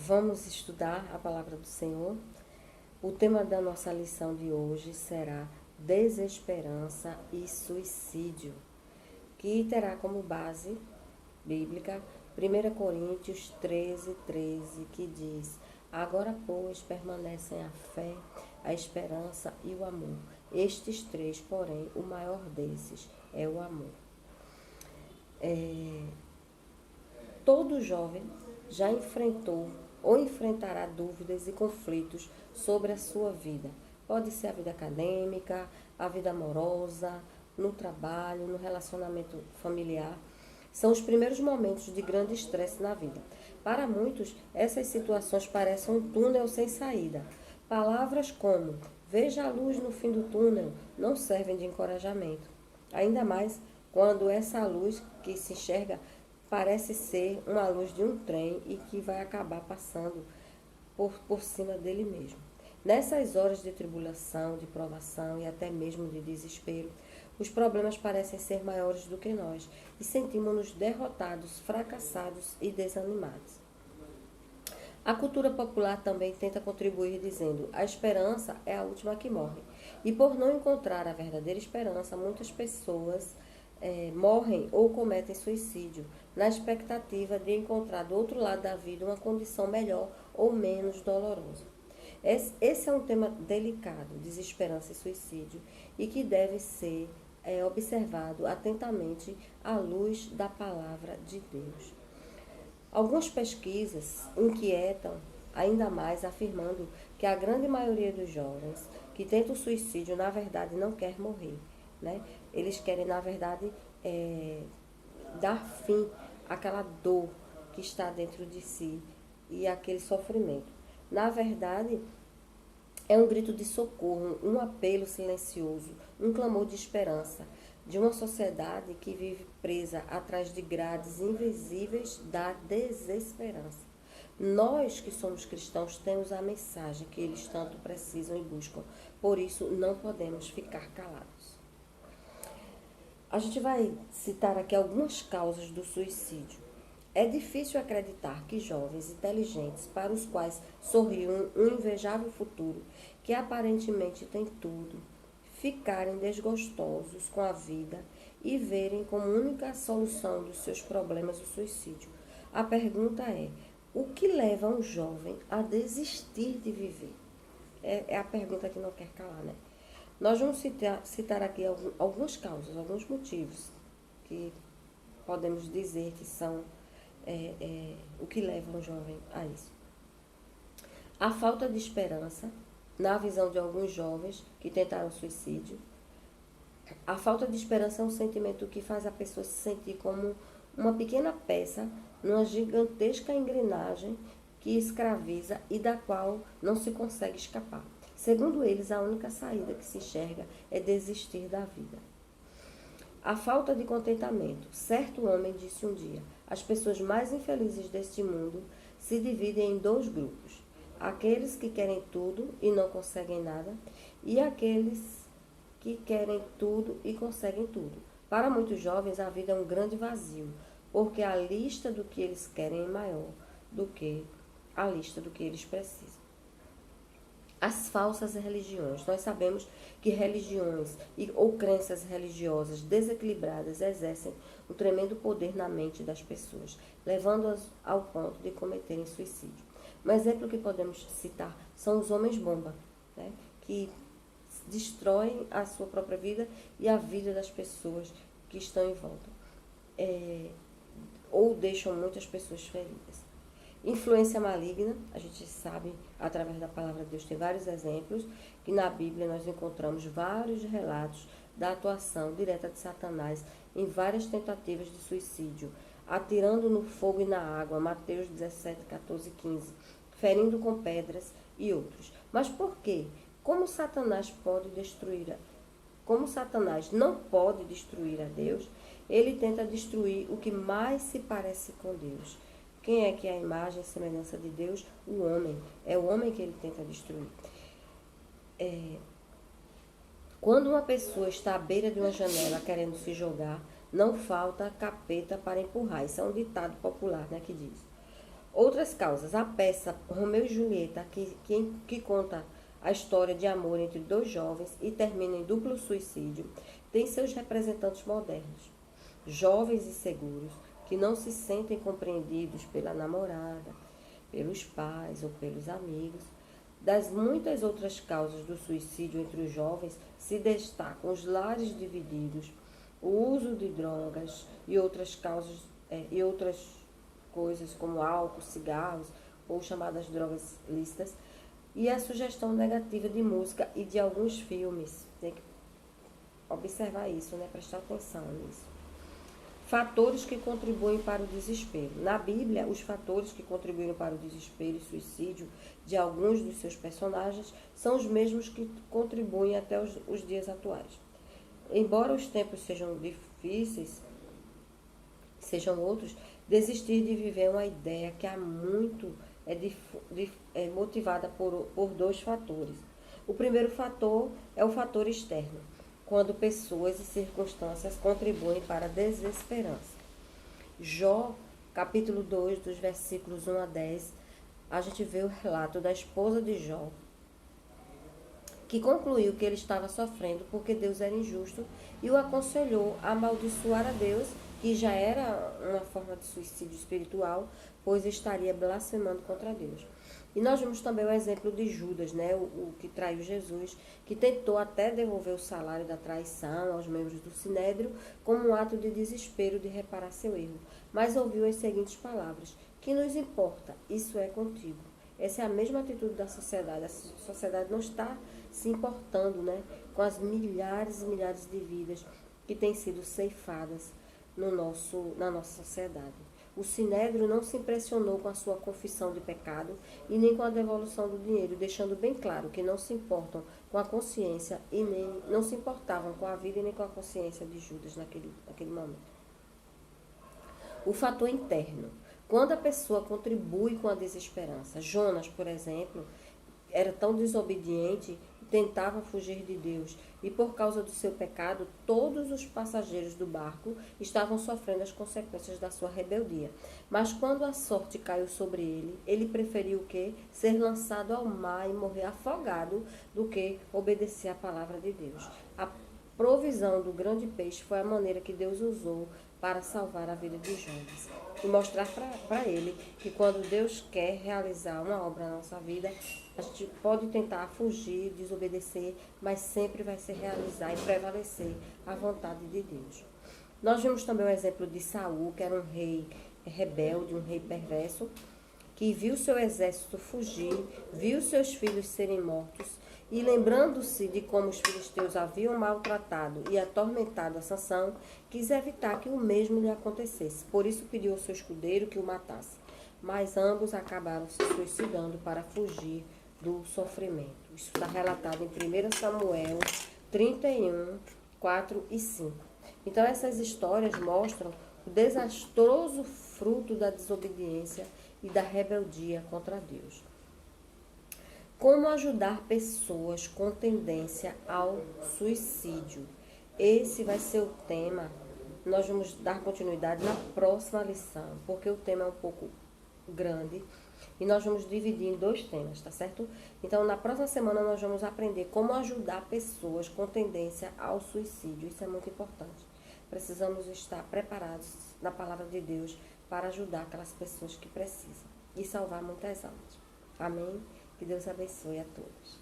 Vamos estudar a palavra do Senhor. O tema da nossa lição de hoje será desesperança e suicídio, que terá como base bíblica 1 Coríntios 13, que diz: Agora, pois, permanecem a fé, a esperança e o amor. Estes três, porém, o maior desses é o amor. Todo jovem já enfrentou ou enfrentará dúvidas e conflitos sobre a sua vida. Pode ser a vida acadêmica, a vida amorosa, no trabalho, no relacionamento familiar. São os primeiros momentos de grande estresse na vida. Para muitos, essas situações parecem um túnel sem saída. Palavras como "veja a luz no fim do túnel" não servem de encorajamento. Ainda mais quando essa luz que se enxerga parece ser uma luz de um trem e que vai acabar passando por cima dele mesmo. Nessas horas de tribulação, de provação e até mesmo de desespero, os problemas parecem ser maiores do que nós e sentimos-nos derrotados, fracassados e desanimados. A cultura popular também tenta contribuir dizendo: a esperança é a última que morre. E por não encontrar a verdadeira esperança, muitas pessoas morrem ou cometem suicídio, na expectativa de encontrar do outro lado da vida uma condição melhor ou menos dolorosa. Esse é um tema delicado, desesperança e suicídio, e que deve ser observado atentamente à luz da palavra de Deus. Algumas pesquisas inquietam ainda mais, afirmando que a grande maioria dos jovens que tentam o suicídio, na verdade, não quer morrer. Né? Eles querem, na verdade, dar fim àquela dor que está dentro de si e aquele sofrimento. Na verdade, é um grito de socorro, um apelo silencioso, um clamor de esperança, de uma sociedade que vive presa atrás de grades invisíveis da desesperança. Nós que somos cristãos temos a mensagem que eles tanto precisam e buscam, por isso não podemos ficar calados. A gente vai citar aqui algumas causas do suicídio. É difícil acreditar que jovens inteligentes, para os quais sorri um invejável futuro, que aparentemente têm tudo, ficarem desgostosos com a vida e verem como única solução dos seus problemas o suicídio. A pergunta é: o que leva um jovem a desistir de viver? É a pergunta que não quer calar, né? Nós vamos citar aqui algumas causas, alguns motivos que podemos dizer que são o que leva um jovem a isso. A falta de esperança, na visão de alguns jovens que tentaram suicídio. A falta de esperança é um sentimento que faz a pessoa se sentir como uma pequena peça numa gigantesca engrenagem que escraviza e da qual não se consegue escapar. Segundo eles, a única saída que se enxerga é desistir da vida. A falta de contentamento. Certo homem disse um dia: as pessoas mais infelizes deste mundo se dividem em dois grupos: aqueles que querem tudo e não conseguem nada, e aqueles que querem tudo e conseguem tudo. Para muitos jovens, a vida é um grande vazio, porque a lista do que eles querem é maior do que a lista do que eles precisam. As falsas religiões. Nós sabemos que religiões ou crenças religiosas desequilibradas exercem um tremendo poder na mente das pessoas, levando-as ao ponto de cometerem suicídio. Um exemplo que podemos citar são os homens-bomba, né, que destroem a sua própria vida e a vida das pessoas que estão em volta, ou deixam muitas pessoas feridas. Influência maligna, a gente sabe, através da palavra de Deus, tem vários exemplos, que na Bíblia nós encontramos vários relatos da atuação direta de Satanás em várias tentativas de suicídio, atirando no fogo e na água, Mateus 17, 14 e 15, ferindo com pedras e outros. Mas por quê? Como Satanás não pode destruir a Deus, ele tenta destruir o que mais se parece com Deus. Quem é que é a imagem e semelhança de Deus? O homem. É o homem que ele tenta destruir. Quando uma pessoa está à beira de uma janela querendo se jogar, não falta capeta para empurrar. Isso é um ditado popular, né, que diz. Outras causas. A peça Romeu e Julieta, que conta a história de amor entre dois jovens e termina em duplo suicídio, tem seus representantes modernos. Jovens inseguros que não se sentem compreendidos pela namorada, pelos pais ou pelos amigos. Das muitas outras causas do suicídio entre os jovens se destacam os lares divididos, o uso de drogas e outras causas e outras coisas como álcool, cigarros ou chamadas drogas lícitas, e a sugestão negativa de música e de alguns filmes. Tem que observar isso, né? Prestar atenção nisso. Fatores que contribuem para o desespero. Na Bíblia, os fatores que contribuíram para o desespero e suicídio de alguns dos seus personagens são os mesmos que contribuem até os dias atuais. Embora os tempos sejam difíceis, sejam outros, desistir de viver é uma ideia que há muito é motivada por dois fatores. O primeiro fator é o fator externo, quando pessoas e circunstâncias contribuem para a desesperança. Jó, capítulo 2, dos versículos 1 a 10, a gente vê o relato da esposa de Jó, que concluiu que ele estava sofrendo porque Deus era injusto e o aconselhou a amaldiçoar a Deus, que já era uma forma de suicídio espiritual, pois estaria blasfemando contra Deus. E nós vimos também o exemplo de Judas, né, o que traiu Jesus, que tentou até devolver o salário da traição aos membros do Sinédrio como um ato de desespero de reparar seu erro. Mas ouviu as seguintes palavras: que nos importa, isso é contigo. Essa é a mesma atitude da sociedade. A sociedade não está se importando, né, com as milhares e milhares de vidas que têm sido ceifadas na nossa sociedade. O Sinédrio não se impressionou com a sua confissão de pecado e nem com a devolução do dinheiro, deixando bem claro que não se importam com a consciência e nem não se importavam com a vida e nem com a consciência de Judas naquele momento. O fator interno. Quando a pessoa contribui com a desesperança. Jonas, por exemplo, era tão desobediente e tentava fugir de Deus. E por causa do seu pecado, todos os passageiros do barco estavam sofrendo as consequências da sua rebeldia. Mas quando a sorte caiu sobre ele, ele preferiu o quê? Ser lançado ao mar e morrer afogado do que obedecer à palavra de Deus. A provisão do grande peixe foi a maneira que Deus usou para salvar a vida de Jonas e mostrar para ele que quando Deus quer realizar uma obra na nossa vida, a gente pode tentar fugir, desobedecer, mas sempre vai se realizar e prevalecer a vontade de Deus. Nós vimos também o exemplo de Saul, que era um rei rebelde, um rei perverso, que viu seu exército fugir, viu seus filhos serem mortos, e lembrando-se de como os filisteus haviam maltratado e atormentado a Sansão, quis evitar que o mesmo lhe acontecesse. Por isso pediu ao seu escudeiro que o matasse. Mas ambos acabaram se suicidando para fugir do sofrimento. Isso está relatado em 1 Samuel 31, 4 e 5. Então essas histórias mostram o desastroso fruto da desobediência e da rebeldia contra Deus. Como ajudar pessoas com tendência ao suicídio? Esse vai ser o tema. Nós vamos dar continuidade na próxima lição, porque o tema é um pouco grande e nós vamos dividir em 2 temas, tá certo? Então, na próxima semana nós vamos aprender como ajudar pessoas com tendência ao suicídio. Isso é muito importante. Precisamos estar preparados na palavra de Deus para ajudar aquelas pessoas que precisam e salvar muitas almas. Amém? Que Deus abençoe a todos.